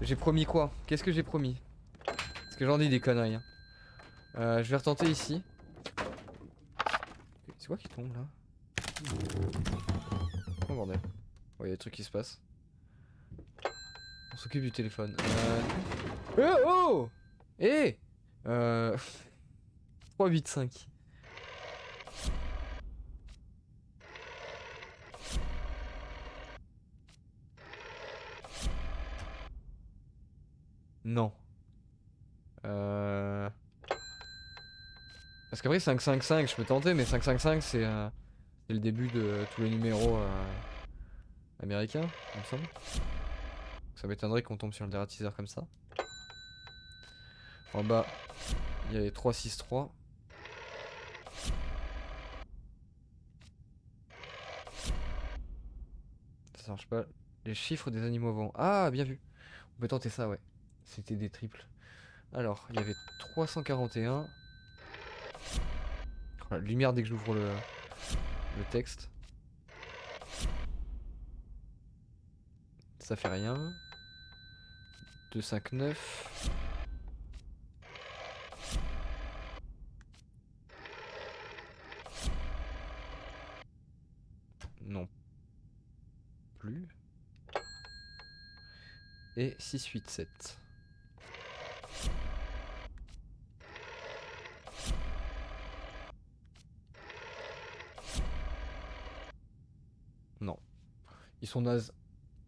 J'ai promis quoi? Qu'est-ce que j'ai promis? Parce que j'en dis des conneries. Hein. Je vais retenter ici. C'est quoi qui tombe là? Oh bordel. Ouais, y a des trucs qui se passent. On s'occupe du téléphone. Oh! Eh! 3, 8, 5. Non. Parce qu'après 555 je peux tenter mais 555 c'est le début de tous les numéros américains, il me semble. Ça m'étonnerait qu'on tombe sur le dératiseur comme ça. En bas, il y a les 363. Ça marche pas. Les chiffres des animaux vivants. Ah, bien vu. On peut tenter ça, ouais. C'était des triples. Alors, il y avait 341. Voilà, lumière dès que j'ouvre le texte. Ça fait rien. 259. Non. Plus. Et 687. Non. Ils sont nazes.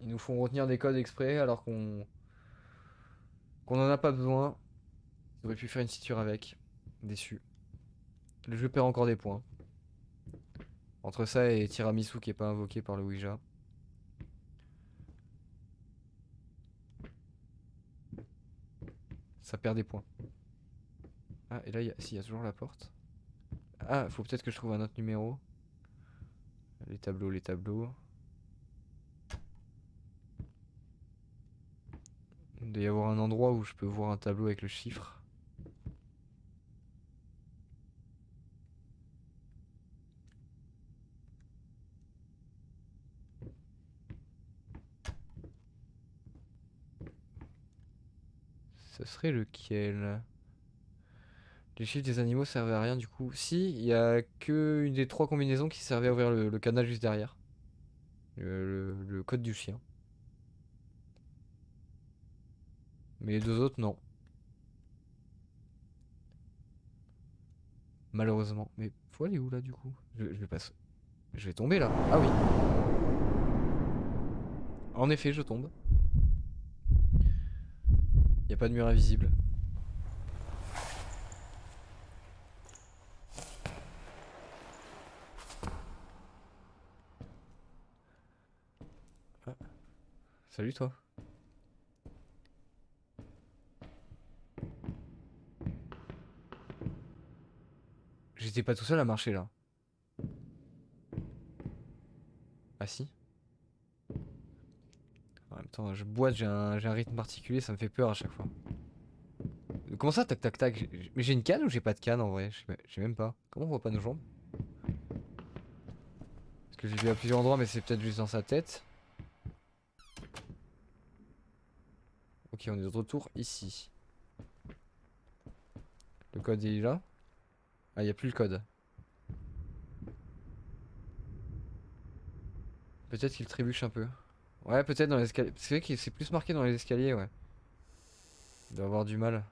Ils nous font retenir des codes exprès alors qu'on en a pas besoin. Ils auraient pu faire une sciure avec. Déçu. Le jeu perd encore des points. Entre ça et Tiramisu qui est pas invoqué par le Ouija. Ça perd des points. Ah, et là, si, il y a toujours la porte. Ah, faut peut-être que je trouve un autre numéro. Les tableaux, les tableaux. Il doit y avoir un endroit où je peux voir un tableau avec le chiffre. Ce serait lequel? Les chiffres des animaux servaient à rien du coup. Si, il y a que une des 3 combinaisons qui servait à ouvrir le canal juste derrière. Le code du chien. Mais les 2 autres, non. Malheureusement. Mais faut aller où là du coup? Je vais pas. Je vais tomber là. Ah oui. En effet, je tombe. Y a pas de mur invisible. Ah. Salut toi. J'étais pas tout seul à marcher là. Ah si. En même temps, je boite, j'ai un rythme particulier, ça me fait peur à chaque fois. Comment ça, tac tac tac? Mais j'ai une canne ou j'ai pas de canne en vrai? Je sais même pas. Comment on voit pas nos jambes? Parce que j'ai vu à plusieurs endroits, mais c'est peut-être juste dans sa tête. Ok, on est de retour ici. Le code est là. Ah, y a plus le code. Peut-être qu'il trébuche un peu. Ouais, peut-être dans l'escalier. C'est vrai que c'est plus marqué dans les escaliers, ouais. Il doit avoir du mal.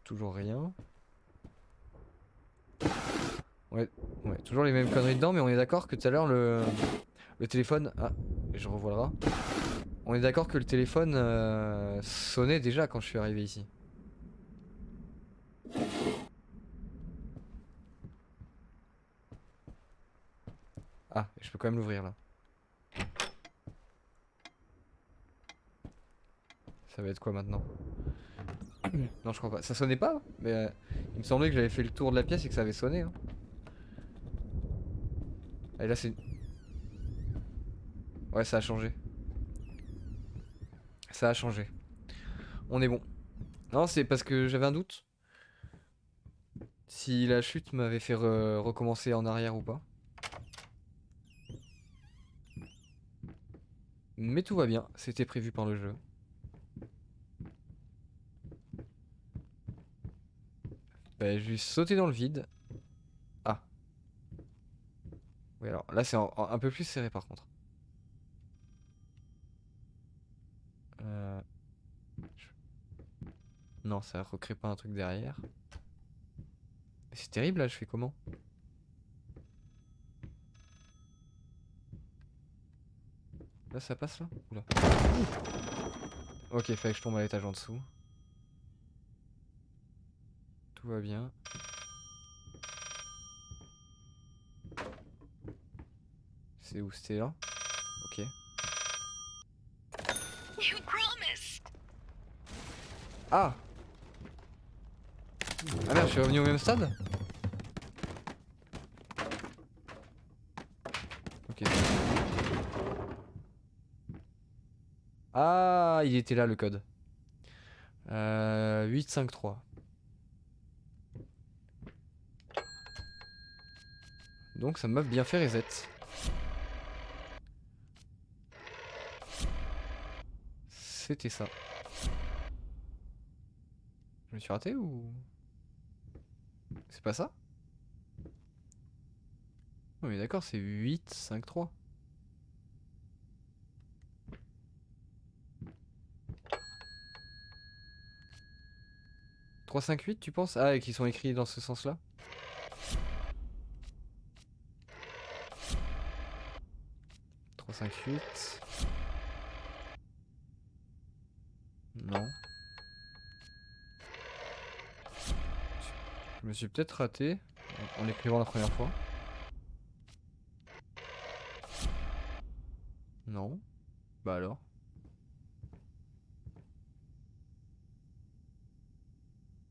Toujours rien. Ouais, toujours les mêmes conneries dedans, mais on est d'accord que tout à l'heure le téléphone. Ah, je revois le rat. On est d'accord que le téléphone sonnait déjà quand je suis arrivé ici. Ah, je peux quand même l'ouvrir là. Ça va être quoi maintenant? Non, je crois pas. Ça sonnait pas, mais il me semblait que j'avais fait le tour de la pièce et que ça avait sonné. Hein. Et là, c'est. Ouais, ça a changé. Ça a changé. On est bon. Non, c'est parce que j'avais un doute. Si la chute m'avait fait recommencer en arrière ou pas. Mais tout va bien, c'était prévu par le jeu. Bah, je vais sauter dans le vide. Ah. Oui, alors là c'est un peu plus serré par contre. Euh... Non, ça recrée pas un truc derrière. Mais c'est terrible là, je fais comment? Là ça passe là? Oula. Ok, fallait que je tombe à l'étage en dessous. Tout va bien. C'est où? C'était là? Ok. Ah! Ah merde, je suis revenu au même stade? Ok. Ah, il était là le code. 853. Donc ça m'a bien fait reset. C'était ça. Je me suis raté ou... C'est pas ça? Non mais d'accord, c'est 853. 358 tu penses? Ah, et qui sont écrits dans ce sens-là? « 358. Non. Je me suis peut-être raté en l'écrivant la première fois. Non. Bah alors.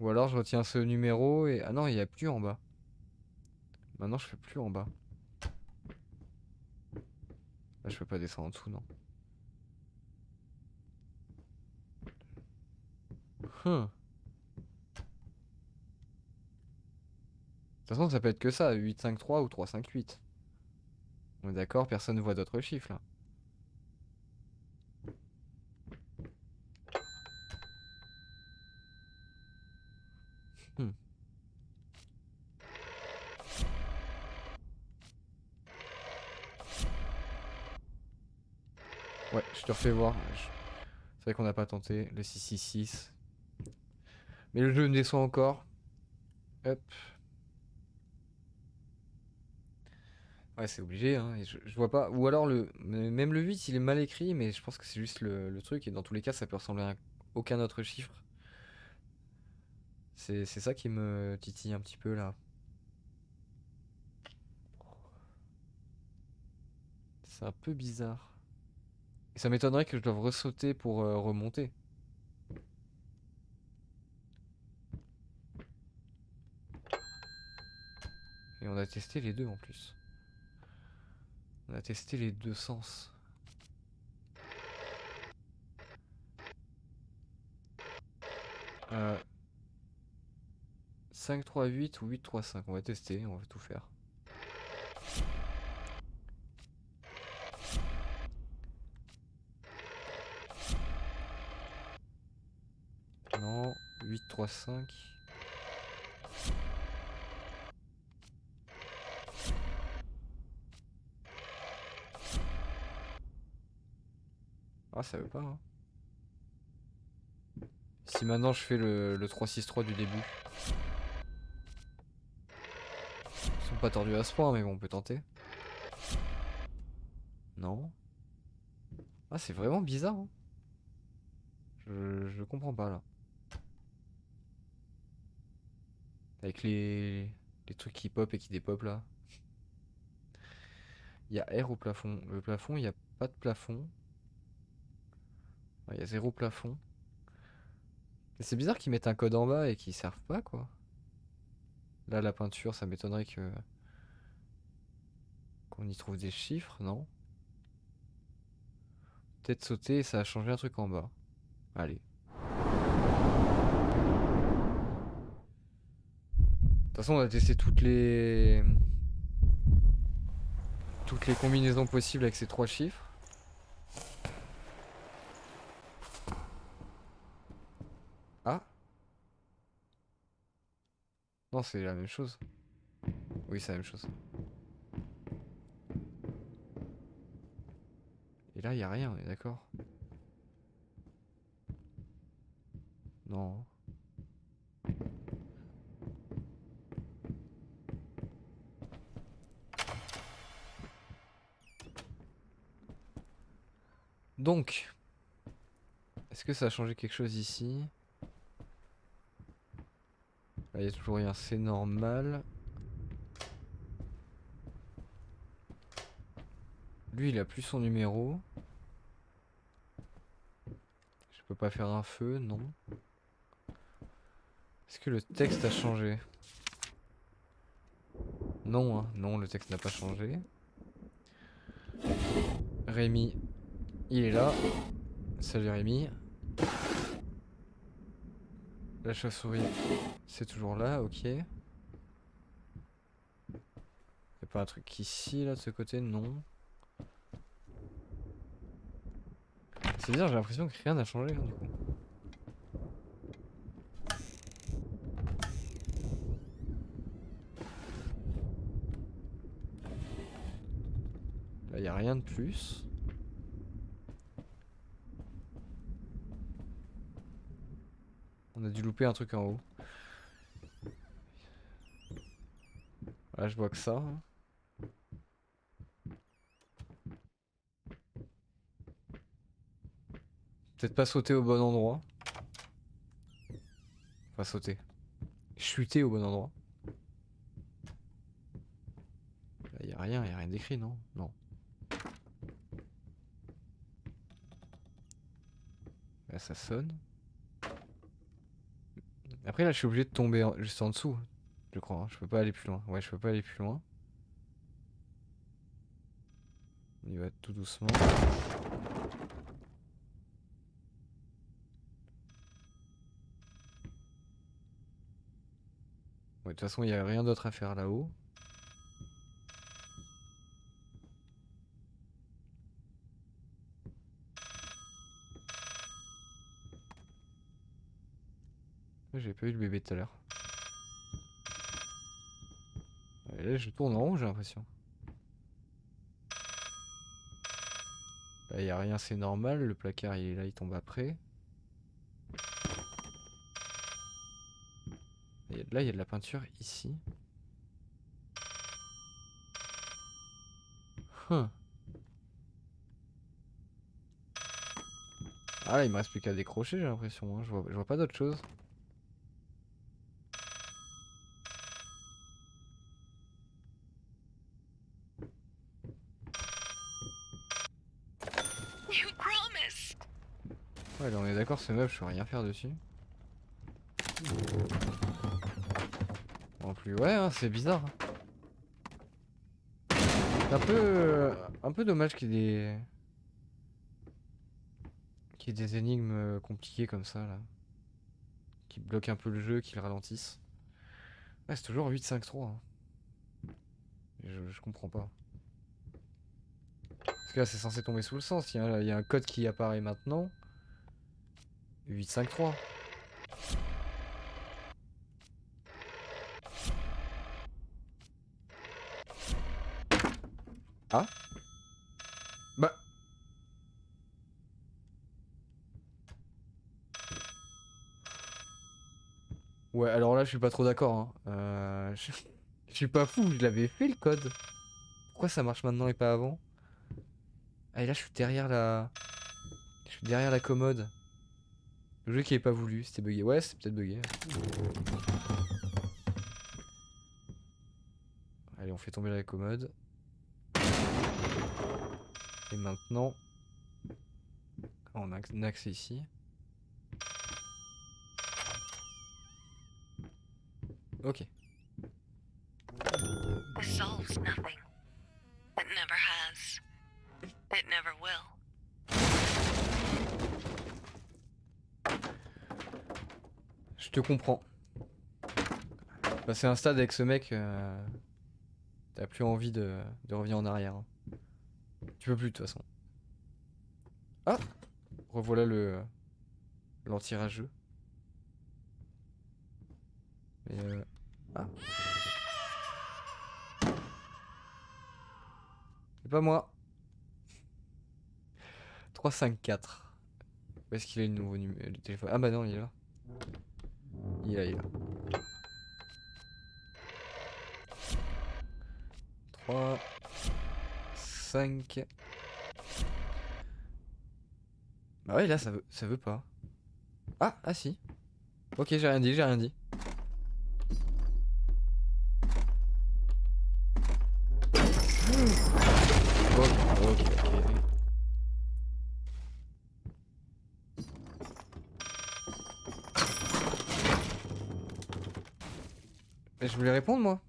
Ou alors je retiens ce numéro et... Ah non, il n'y a plus en bas. Maintenant je fais plus en bas. Là je peux pas descendre en dessous, non. De toute façon ça peut être que ça, 853 ou 358. On est d'accord, personne ne voit d'autres chiffres là. Hmm. Ouais, je te refais voir. C'est vrai qu'on n'a pas tenté le 666. Mais le jeu me déçoit encore. Hop. Ouais, c'est obligé, hein. Et je vois pas. Ou alors, même le 8, il est mal écrit, mais je pense que c'est juste le truc. Et dans tous les cas, ça peut ressembler à aucun autre chiffre. C'est ça qui me titille un petit peu là. C'est un peu bizarre. Et ça m'étonnerait que je doive ressauter pour remonter. Et on a testé les deux en plus. On a testé les deux sens. Euh, 5, 3, 8 ou 8, 3, 5. On va tester, on va tout faire. Non, 8, 3, 5. Ah, ça veut pas, hein. Si maintenant je fais le 3, 6, 3 du début. Ils sont pas tordus à ce point, mais bon, on peut tenter. Non. Ah, c'est vraiment bizarre, hein. Je comprends pas, là. Avec les trucs qui pop et qui dépop, là. Il y a R au plafond. Le plafond, il n'y a pas de plafond. Il y a zéro plafond. Mais c'est bizarre qu'ils mettent un code en bas et qu'ils servent pas, quoi. Là, la peinture, ça m'étonnerait que qu'on y trouve des chiffres, non? Peut-être sauter et ça a changé un truc en bas. Allez. De toute façon, on a testé toutes les combinaisons possibles avec ces trois chiffres. Ah. Non, c'est la même chose. Oui, c'est la même chose. Et là, il n'y a rien, on est d'accord? Non. Donc, est-ce que ça a changé quelque chose ici? Là, il n'y a toujours rien, c'est normal. Lui, il a plus son numéro. Je peux pas faire un feu, non. Est-ce que le texte a changé? Non, hein. Non, le texte n'a pas changé. Rémi, il est là. Salut Jérémy. La chauve-souris, c'est toujours là, ok. Y'a pas un truc ici, là, de ce côté? Non. C'est bizarre, j'ai l'impression que rien n'a changé, hein, du coup. Là, y'a rien de plus. On a dû louper un truc en haut. Là, je vois que ça. Hein. Peut-être pas sauter au bon endroit. Enfin, sauter. Chuter au bon endroit. Là, y a rien d'écrit, non? Non. Là, ça sonne. Après, là, je suis obligé de tomber juste en dessous. Je crois, hein. Je peux pas aller plus loin. Ouais, je peux pas aller plus loin. On y va tout doucement. Ouais, de toute façon, il n'y a rien d'autre à faire là-haut. J'ai pas eu le bébé tout à l'heure. Ouais, là, je tourne en rond, j'ai l'impression. Là, y a rien, c'est normal. Le placard, il est là, il tombe après. Là, il y a de la peinture ici. Huh. Ah, là, il me reste plus qu'à décrocher, j'ai l'impression. Hein. Je vois pas d'autre chose. You promised. Ouais, là, on est d'accord, ce meuble, je peux rien faire dessus. En plus, ouais, hein, c'est bizarre. Hein. C'est un peu dommage qu'il y ait des énigmes compliquées comme ça, là. Qui bloquent un peu le jeu, qui le ralentissent. Ouais, c'est toujours 8-5-3. Hein. Je comprends pas. Parce que là, c'est censé tomber sous le sens. Il y a un code qui apparaît maintenant. 8-5-3. Ah? Bah. Ouais, alors là, je suis pas trop d'accord. Hein. Je suis pas fou, je l'avais fait le code. Pourquoi ça marche maintenant et pas avant? Ah, et là, je suis derrière la. Je suis derrière la commode. Le jeu qui est pas voulu, c'était bugué. Ouais, c'est peut-être bugué. Allez, on fait tomber la commode. Et maintenant, on a un accès ici. Ok. This solves nothing. It never has. It never will. Je te comprends. Passer un stade avec ce mec, t'as plus envie de revenir en arrière. Hein. Tu peux plus de toute façon. Ah! Revoilà l'anti-rageux. Mais ah. C'est pas moi. 354. Où est-ce qu'il est le nouveau numéro de téléphone? Ah bah non, il est là. Il est là. 3, 5. Bah ouais, là ça veut pas. Ah si. Ok, j'ai rien dit. Ok. Mais je voulais répondre moi.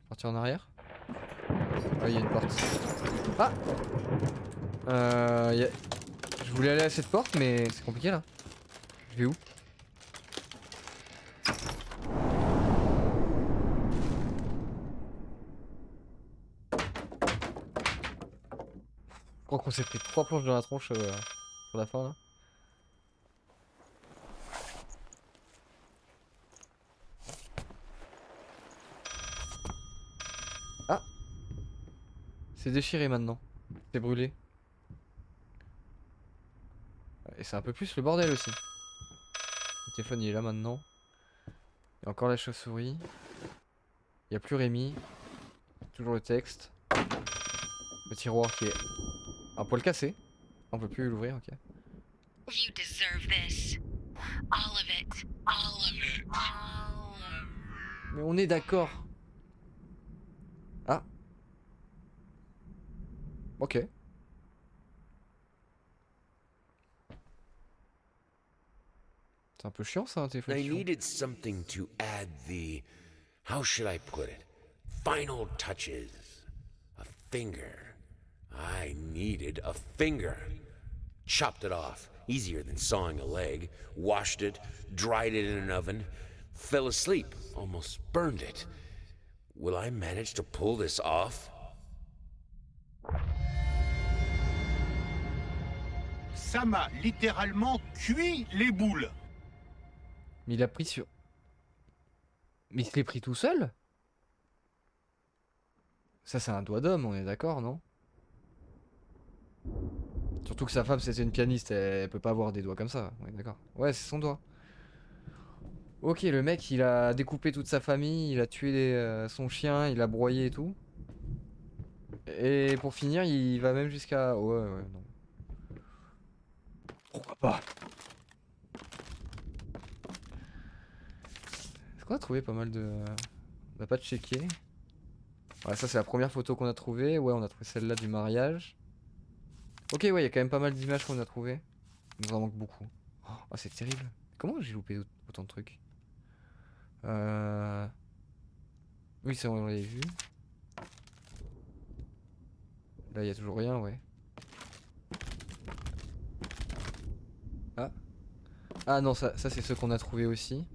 Partir en arrière. Ah, il y a une porte. Ah! Je voulais aller à cette porte, mais c'est compliqué là. Je vais où? Je crois qu'on s'est pris 3 planches dans la tronche pour la fin là. Ah! C'est déchiré maintenant. C'est brûlé. Et c'est un peu plus le bordel aussi. Le téléphone il est là maintenant. Il y a encore la chauve-souris. Il n'y a plus Rémi. Toujours le texte. Le tiroir qui est un poil cassé. On peut plus l'ouvrir, ok. You deserve this. All of it. All of it. All of it. Mais on est d'accord. Ah. Ok. C'est un peu chiant ça, un téléphone I qui change. needed something to add the. How should I put it? Final touches. A finger. I needed a finger. Chopped it off. Easier than sawing a leg. Washed it. Dried it in an oven. Fell asleep. Almost burned it. Will I manage to pull this off? Ça m'a littéralement cuit les boules. Mais il a pris sur... Mais il se l'est pris tout seul? Ça c'est un doigt d'homme, on est d'accord, non? Surtout que sa femme c'était une pianiste, elle peut pas avoir des doigts comme ça, on est d'accord. Ouais, c'est son doigt. Ok, le mec il a découpé toute sa famille, il a tué son chien, il a broyé et tout. Et pour finir, il va même jusqu'à... Ouais, non. Pourquoi pas? Est-ce qu'on a trouvé pas mal de... On n'a pas checké. Ouais, ça c'est la première photo qu'on a trouvée. Ouais, on a trouvé celle-là du mariage. Ok, ouais, il y a quand même pas mal d'images qu'on a trouvées. Il nous en manque beaucoup. Oh, c'est terrible. Comment j'ai loupé autant de trucs? Oui, c'est on l'avait vu. Là, il y a toujours rien, ouais. Ah. Ah non, ça c'est ceux qu'on a trouvé aussi.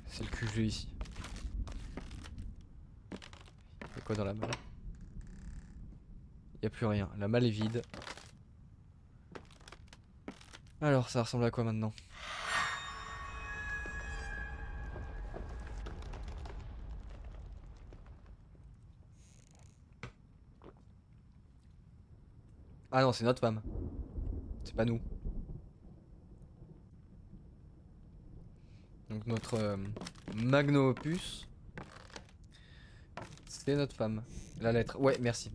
C'est le QG ici. Il y a quoi dans la malle? Il n'y a plus rien. La malle est vide. Alors, ça ressemble à quoi maintenant? Ah non, c'est notre femme. C'est pas nous. Donc notre magno opus, c'est notre femme. La lettre. Ouais, merci.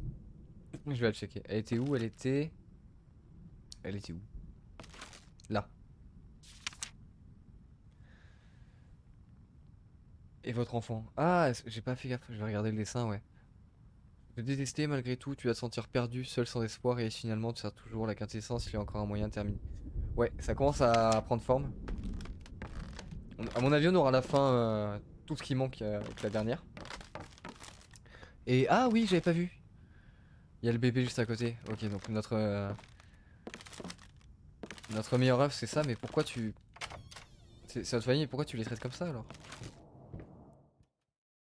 Je vais la checker. Elle était où? Elle était où? Là. Et votre enfant? Ah, j'ai pas fait gaffe. Je vais regarder le dessin, ouais. De détester malgré tout, tu vas te sentir perdu, seul sans espoir et finalement tu seras toujours la quintessence, il y a encore un moyen de terminer. Ouais, ça commence à prendre forme. À mon avis on aura à la fin tout ce qui manque avec la dernière. Et ah oui, j'avais pas vu. Il y a le bébé juste à côté. Ok, donc notre meilleure œuvre c'est ça, mais pourquoi tu... C'est notre famille, pourquoi tu les traites comme ça alors?